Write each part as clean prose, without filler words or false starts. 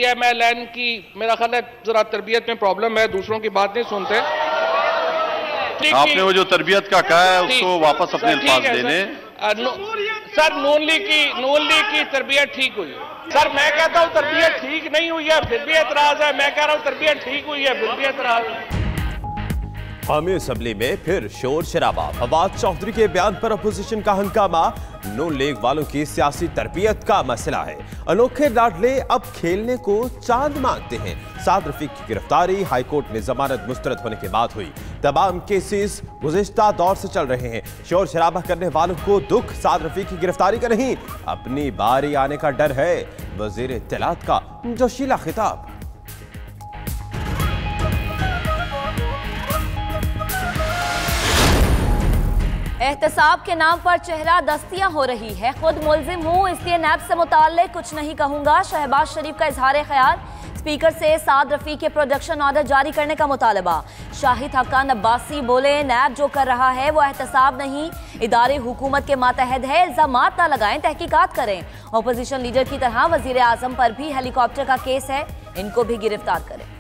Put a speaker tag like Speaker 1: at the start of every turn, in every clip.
Speaker 1: है, मैं लैन की मेरा ख्याल है जरा तरबियत में प्रॉब्लम है, दूसरों की बात नहीं सुनते।
Speaker 2: आपने वो जो तरबियत का कहा है उसको वापस अपने अल्फाज ले लें।
Speaker 1: सर नून लीग की तरबियत ठीक हुई। सर मैं कहता हूँ तरबियत ठीक नहीं हुई है फिर भी एतराज है, मैं कह रहा हूँ तरबियत ठीक हुई है फिर भी एतराज है।
Speaker 3: कौमी असम्बली में फिर शोर शराबा, फवाद चौधरी के बयान पर अपोजिशन का हंगामा। नून लीग वालों की सियासी तरबियत का मसला है। अनोखे लाडले अब खेलने को चांद मांगते हैं। साद रफीक की गिरफ्तारी हाईकोर्ट में जमानत मुस्तरद होने के बाद हुई। तमाम केसेस गुज़िश्ता दौर से चल रहे हैं। शोर शराबा करने वालों को दुख साद रफीक की गिरफ्तारी का नहीं, अपनी बारी आने का डर है। वजीर इत्तलात का जोशीला खिताब।
Speaker 4: एहतसाब के नाम पर चेहरा दस्तियां हो रही है। खुद मुलजिम हूं इसलिए नैब से मुताल्लिक कुछ नहीं कहूंगा। शहबाज शरीफ का इजहार ख्याल। स्पीकर से साद रफीक के प्रोडक्शन ऑर्डर जारी करने का मुतालबा। शाहिद हक्कान अब्बासी बोले नैब जो कर रहा है वो एहतसाब नहीं, इदारे हुकूमत के मातहत है, इल्जामात ना लगाएं, तहकीकात करें। अपोजिशन लीडर की तरह वजीर आजम पर भी हेलीकॉप्टर का केस है, इनको भी गिरफ्तार करें।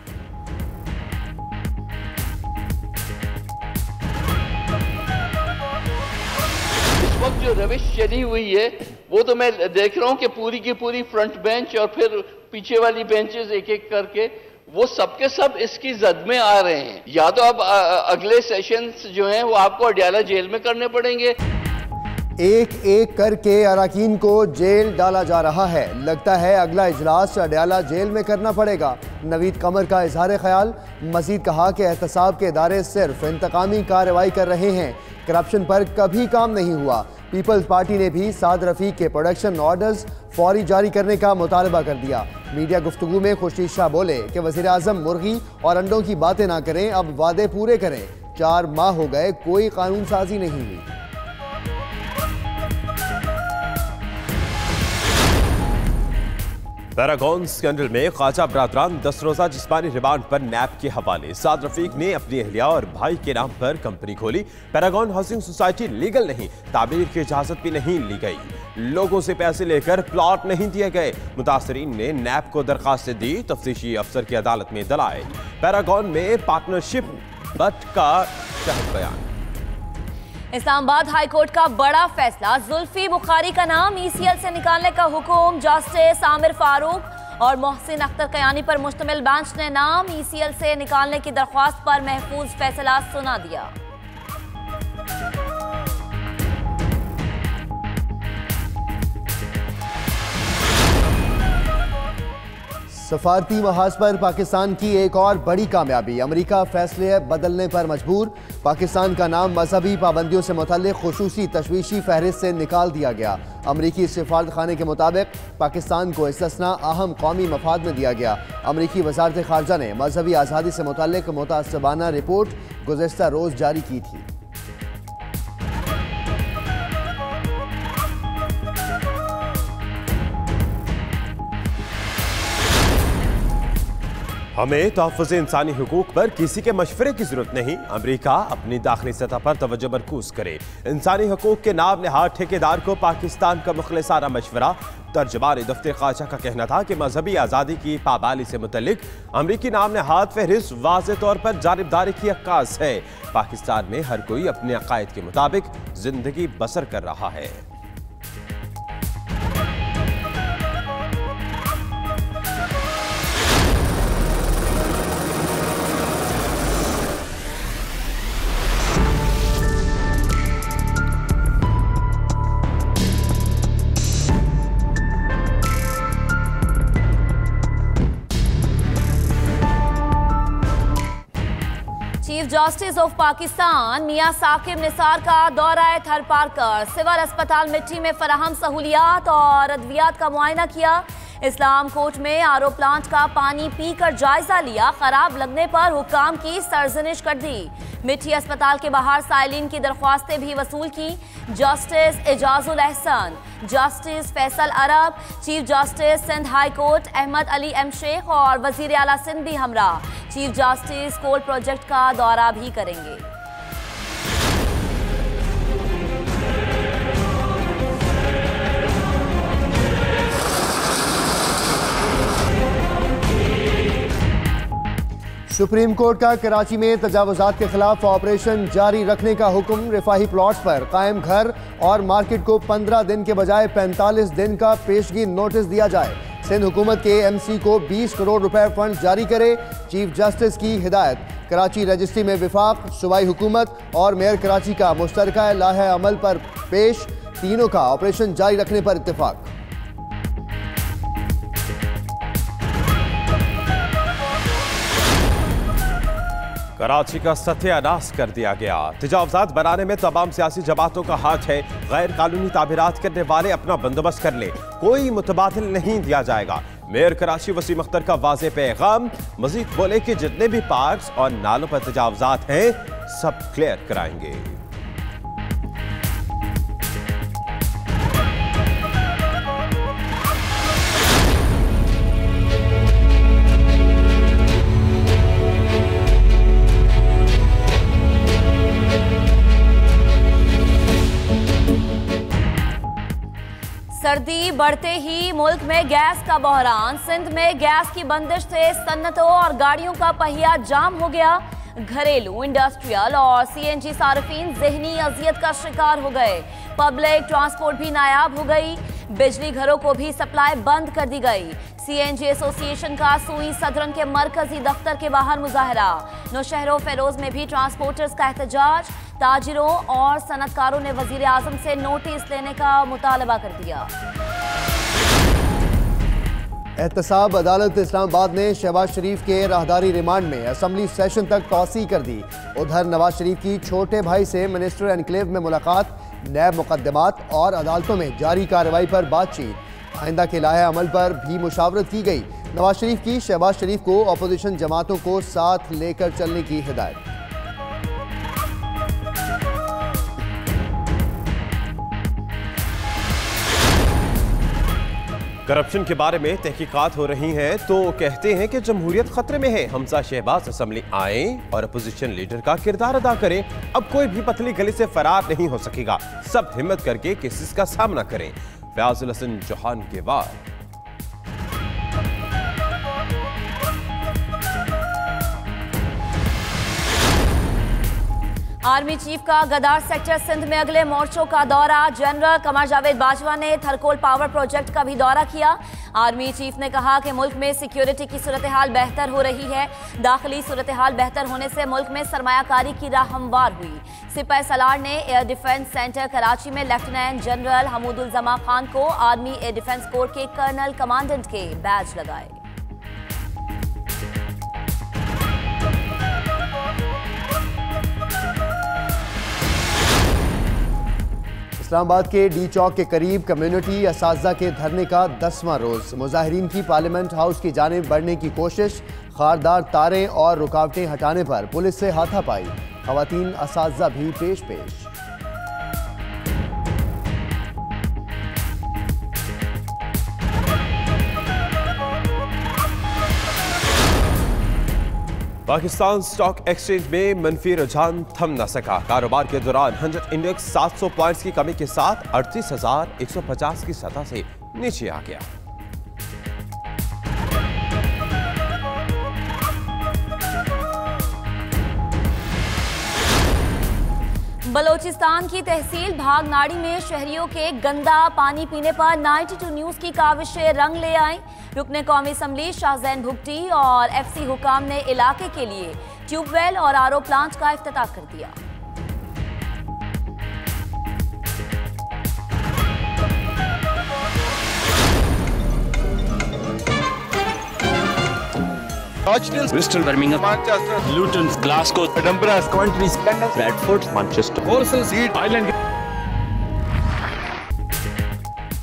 Speaker 5: वक्त जो रविश चली हुई है वो तो मैं देख रहा हूं कि पूरी की पूरी फ्रंट बेंच और फिर पीछे वाली बेंचेस एक एक करके वो सबके सब इसकी जद में आ रहे हैं। या तो अब अगले सेशंस जो हैं वो आपको अडयाला जेल में करने पड़ेंगे।
Speaker 6: एक एक करके अरकान को जेल डाला जा रहा है। लगता है अगला इजलास अडयाला जेल में करना पड़ेगा। नवीद कमर का इजहार ख्याल। मजीद कहा कि एहतसाब के इदारे सिर्फ इंतकामी कार्रवाई कर रहे हैं, करप्शन पर कभी काम नहीं हुआ। पीपल्स पार्टी ने भी साद रफीक के प्रोडक्शन ऑर्डर्स फौरी जारी करने का मुतालबा कर दिया। मीडिया गुफ्तगू में खुर्शीद शाह बोले कि वज़ीर आज़म मुर्गी और अंडों की बातें ना करें, अब वादे पूरे करें। 4 माह हो गए, कोई कानून साजी नहीं हुई।
Speaker 3: पैरागॉन स्कैंडल में ख्वाजा बरादरान 10 रोजा जिस्मानी रिमांड पर नैब के हवाले। साद रफीक ने अपनी अहलिया और भाई के नाम पर कंपनी खोली। पैरागॉन हाउसिंग सोसाइटी लीगल नहीं, तामीर की इजाजत भी नहीं ली गई, लोगों से पैसे लेकर प्लॉट नहीं दिए गए। मुतासरीन ने नैब को दरखास्त दी, तफ्तीशी अफसर की अदालत में दलाइल। पैरागॉन में पार्टनरशिप बट का शहद बयान।
Speaker 4: इस्लामाबाद हाई कोर्ट का बड़ा फैसला। जुल्फी बुखारी का नाम ECL से निकालने का हुक्म। जस्टिस आमिर फारूक और मोहसिन अख्तर कयानी पर मुश्तमिल बेंच ने नाम ECL से निकालने की दरख्वास्त पर महफूज फैसला सुना दिया।
Speaker 6: सफारती महाज पर पाकिस्तान की एक और बड़ी कामयाबी। अमेरिका फैसले बदलने पर मजबूर। पाकिस्तान का नाम मजहबी पाबंदियों से मुतल्लिक खुसूसी तशवीशी फहरिस्त से निकाल दिया गया। अमरीकी सफारत खाने के मुताबिक पाकिस्तान को इस्तिस्ना अहम कौमी मफाद में दिया गया। अमरीकी वजारत खारजा ने मजहबी आज़ादी से मुतल्लिक मुतासबाना रिपोर्ट गुज़श्ता रोज़ जारी की थी।
Speaker 3: हमें तहफ़्फ़ुज़ इंसानी हुकूक पर किसी के मशवरे की जरूरत नहीं। अमरीका अपनी दाखिली सतह पर तवज्जो मरकूज करे। इंसानी हुकूक के नाम नहाद ठेकेदार को पाकिस्तान का मुखलिसाना मशवरा। तर्जमान दफ्तर ख़ाजा का कहना था कि मजहबी आज़ादी की पाबंदी से मुतल्लिक अमरीकी नाम नहाद फहरिस्त वाज़ेह तौर पर जानिबदारी की अक्कास है। पाकिस्तान में हर कोई अपने अकायद के मुताबिक जिंदगी बसर कर रहा है।
Speaker 4: चीफ जस्टिस ऑफ पाकिस्तान मियां साकिब निसार का दौरा थरपारकर। सिविल अस्पताल मिट्टी में फराहम सहूलियात और अद्वियात का मुआयना किया। इस्लाम कोर्ट में आरओ प्लांट का पानी पीकर जायजा लिया। खराब लगने पर हुक्काम की सरजनिश कर दी। मिट्टी अस्पताल के बाहर साइलिन की दरख्वास्तें भी वसूल की। Justice Ejazul Ahsan, justice Faisal Arab, chief justice Sindh high court Ahmed Ali M Shaikh और वजीर आला सिंध भी हमरा। चीफ जस्टिस कोल प्रोजेक्ट का दौरा भी करेंगे।
Speaker 6: सुप्रीम कोर्ट का कराची में तजावुजात के खिलाफ ऑपरेशन जारी रखने का हुक्म। रिफाही प्लॉट्स पर कायम घर और मार्केट को 15 दिन के बजाय 45 दिन का पेशगी नोटिस दिया जाए। सिंध हुकूमत के एमसी को 20 करोड़ रुपए फंड जारी करे, चीफ जस्टिस की हिदायत। कराची रजिस्ट्री में विफाक, सूबाई हुकूमत और मेयर कराची का मुश्तरका लाहे अमल पर पेश, तीनों का ऑपरेशन जारी रखने पर इत्तेफाक।
Speaker 3: कराची का सत्यानाश कर दिया गया। तजावुजात बनाने में तमाम सियासी जमातों का हाथ है। गैर कानूनी तामीरात करने वाले अपना बंदोबस्त कर ले, कोई मुतबादिल नहीं दिया जाएगा। मेयर कराची वसीम अख्तर का वाज़ेह पैगाम। मजीद बोले कि जितने भी पार्क्स और नालों पर तजावुजात हैं सब क्लियर कराएंगे।
Speaker 4: सर्दी बढ़ते ही मुल्क में गैस का बहरान। सिंध में गैस की बंदिश से सन्नतों और गाड़ियों का पहिया जाम हो गया। घरेलू, इंडस्ट्रियल और सीएनजी सार्फिन ज़हनी अजियत का शिकार हो गए। पब्लिक ट्रांसपोर्ट भी नायाब हो गई। बिजली घरों को भी सप्लाई बंद कर दी गई। सीएनजी एसोसिएशन का सुई सदरन के मरकजी दफ्तर के बाहर मुजाहरा। नौशहरों फेरोज में भी ट्रांसपोर्टर्स का एहतजाज। ताजिरों और सनतकारों ने वजीर आजम से नोटिस लेने का मुतालबा कर दिया।
Speaker 6: एहतसाब अदालत इस्लामाबाद ने शहबाज शरीफ के राहदारी रिमांड में असम्बली सेशन तक तौसी कर दी। उधर नवाज शरीफ की छोटे भाई से मिनिस्टर एनक्लेव में मुलाकात, नैब मुकदमात और अदालतों में जारी कार्रवाई पर बातचीत। आइंदा के लाहे अमल पर भी मुशावरत की गई। नवाज शरीफ की शहबाज शरीफ को अपोजिशन जमातों को साथ लेकर चलने की हिदायत।
Speaker 3: करप्शन के बारे में तहकीकात हो रही हैं तो कहते हैं कि जमहूरियत खतरे में है। हमजा शहबाज असम्बली आए और अपोजिशन लीडर का किरदार अदा करें। अब कोई भी पतली गली से फरार नहीं हो सकेगा। सब हिम्मत करके केसेस का सामना करें। फयाजुल हसन चौहान के बाद
Speaker 4: आर्मी चीफ का गदार सेक्टर सिंध में अगले मोर्चों का दौरा। जनरल कमर जावेद बाजवा ने थरकोल पावर प्रोजेक्ट का भी दौरा किया। आर्मी चीफ ने कहा कि मुल्क में सिक्योरिटी की सूरत हाल बेहतर हो रही है। दाखिली सूरत हाल बेहतर होने से मुल्क में सरमायाकारी की राह हमवार हुई। सिपाही सलार ने एयर डिफेंस सेंटर कराची में लेफ्टिनेंट जनरल हमूदुल जमा खान को आर्मी एयर डिफेंस कोर के कर्नल कमांडेंट के बैज लगाए।
Speaker 6: इस्लामाबाद के डी चौक के करीब कम्युनिटी असातिज़ा के धरने का 10वां रोज। मुजाहिरीन की पार्लियामेंट हाउस की जानिब बढ़ने की कोशिश, खारदार तारें और रुकावटें हटाने पर पुलिस से हाथापाई। खवातीन असातिज़ा भी पेश पेश।
Speaker 3: पाकिस्तान स्टॉक एक्सचेंज में मनफी रुझान थम न सका। कारोबार के दौरान 100 इंडेक्स 700 पॉइंट्स की कमी के साथ 38,150 की सतह से नीचे आ गया।
Speaker 4: बलोचिस्तान की तहसील भागनाड़ी में शहरियों के गंदा पानी पीने पर 92 न्यूज की काविशें रंग ले आई। रुकने कौमी असम्बली शाहजैन भुगटी और एफसी हुकाम ने इलाके के लिए ट्यूबवेल और आरओ प्लांट का इफ्तिताह कर दिया।
Speaker 7: Bristol, Birmingham, Manchester, Luton, Glasgow, Edinburgh, Coventry, Bradford, Manchester, Walsall, Ireland.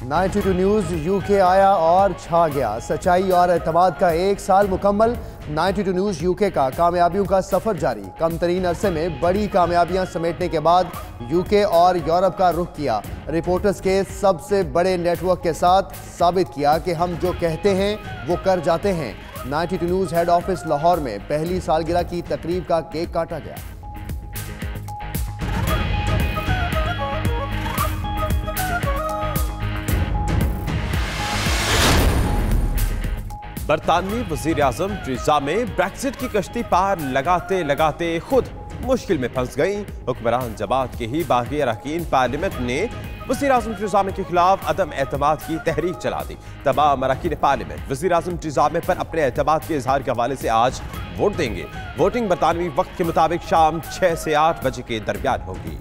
Speaker 6: 92 news UK आया और छा गया। सच्चाई और एतमाद का 1 साल मुकम्मल। 92 न्यूज़ यूके का कामयाबियों का सफ़र जारी। कम तरीन अरसे में बड़ी कामयाबियां समेटने के बाद यूके और यूरोप का रुख किया। रिपोर्टर्स के सबसे बड़े नेटवर्क के साथ साबित किया कि हम जो कहते हैं वो कर जाते हैं। 92 न्यूज़ हेड ऑफिस लाहौर में पहली सालगिरह की तकरीब का केक काटा गया।
Speaker 3: बरतानवी वज़ीर-ए-आज़म टेरेसा मे ब्रेक्जिट की कश्ती पार लगाते लगाते खुद मुश्किल में फंस गई। हुक्मरान जमात के ही बागी अरकान पार्लियामेंट ने वज़ीर-ए-आज़म टेरेसा मे के खिलाफ अदम एतमाद की तहरीक चला दी। तमाम अरकान पार्लियामेंट वज़ीर-ए-आज़म टेरेसा मे पर अपने एतमाद के इजहार के हवाले से आज वोट देंगे। वोटिंग बरतानवी वक्त के मुताबिक शाम 6 से 8 बजे के दरमियान होगी।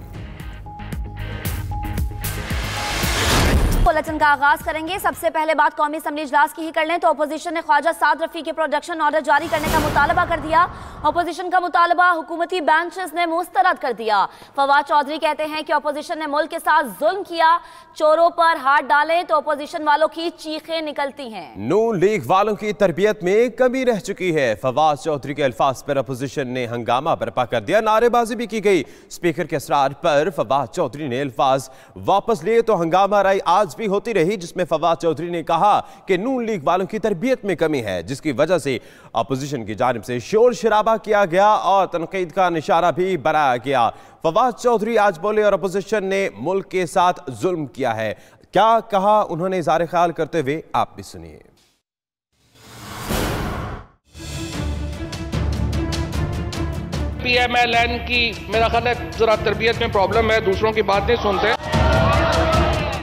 Speaker 4: बुलेटिन का आगाज करेंगे। सबसे पहले बात कौमी असम्बली इजलास की ही कर लें तो अपोजिशन ने ख्वाजा साद रफी के प्रोडक्शन ऑर्डर जारी करने का मुतालबा कर दिया। अपोजिशन का मुतालबा हुकूमती बेंचेस ने मुस्तरद कर दिया। फवाद चौधरी कहते हैं कि अपोजिशन ने मुल्क के साथ जुल्म किया, चोरों पर हाथ डालें तो अपोजिशन वालों की चीखें निकलती हैं।
Speaker 3: नून लीग वालों की तरबियत में कमी रह चुकी है। फवाद चौधरी के अल्फाज पर अपोजिशन ने हंगामा बर्पा कर दिया, नारेबाजी भी की गई। स्पीकर के असरार पर फवाद चौधरी ने अल्फाज वापस लिए तो हंगामा राय आज भी होती रही, जिसमें फवाद चौधरी ने कहा कि नून लीग वालों की तरबियत में कमी है, जिसकी वजह से अपोजिशन की जानिब से शोर शराबा किया गया और तनकीद का निशाना भी बनाया गया। फवाद चौधरी आज बोले और अपोजिशन ने मुल्क के साथ जुल्म किया है। क्या कहा उन्होंने इज़हार ख्याल करते हुए, आप भी सुनिए।
Speaker 1: PMLN की मेरा ख्याल है जरा तरबियत में प्रॉब्लम है, दूसरों की बात नहीं सुनते।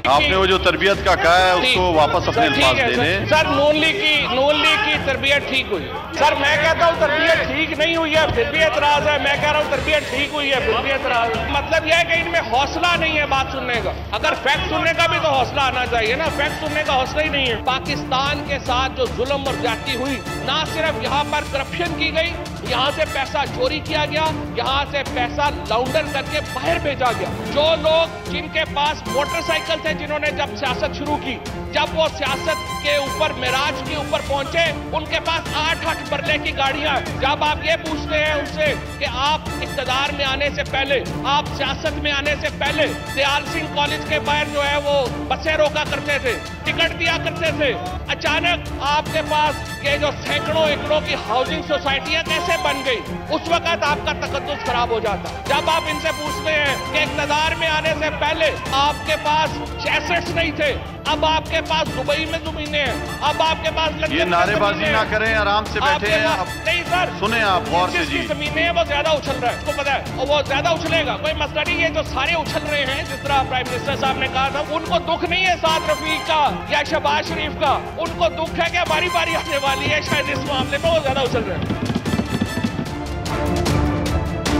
Speaker 2: आपने वो जो तरबियत का कहा है उसको वापस अपने अल्फाज देने।
Speaker 1: सर नून लीग की तरबियत ठीक हुई। सर मैं कहता हूँ तरबियत ठीक नहीं हुई है फिर भी एतराज है। मैं कह रहा हूँ तरबियत ठीक हुई है फिर भी एतराज। मतलब यह है कि इनमें हौसला नहीं है बात सुनने का। अगर फैक्ट सुनने का भी तो हौसला आना चाहिए ना, फैक्ट सुनने का हौसला ही नहीं है। पाकिस्तान के साथ जो जुल्म और ज्यादती हुई, ना सिर्फ यहाँ पर करप्शन की गई, यहाँ से पैसा चोरी किया गया, यहाँ से पैसा लाउंडर करके बाहर भेजा गया। जो लोग जिनके पास मोटरसाइकिल थे, जिन्होंने जब सियासत शुरू की, जब वो सियासत के ऊपर मिराज के ऊपर पहुंचे, उनके पास 8-8 बरले की गाड़ियां। जब आप ये पूछते हैं उनसे कि आप इक़्तिदार में आने से पहले, आप सियासत में आने से पहले दयाल सिंह कॉलेज के बाहर जो है वो बसें रोका करते थे, टिकट दिया करते थे, अचानक आपके पास ये जो सैकड़ों एकड़ों की हाउसिंग सोसाइटियां कैसे बन गई, उस वक्त आपका तकद्दुस खराब हो जाता। जब आप इनसे पूछते हैं कि इक़्तिदार में आने से पहले आपके पास एसेट्स नहीं थे, अब आपके पास दुबई में जमीनें हैं, अब आपके पास
Speaker 2: ये नारेबाजी ना करें, आराम से बैठे हैं।
Speaker 1: नहीं सर,
Speaker 2: सुने आप गौर से जी।
Speaker 1: जमीनें हैं वो ज्यादा उछल रहा है, उसको पता है, और वो ज्यादा उछलेगा, कोई मसला नहीं है। जो सारे उछल रहे हैं, जिस तरह प्राइम मिनिस्टर साहब ने कहा था, उनको दुख नहीं है साद रफीक का या शहबाज शरीफ का, उनको दुख है कि हमारी बारी आने वाली है, शायद इस मामले में वो ज्यादा उछल रहे हैं।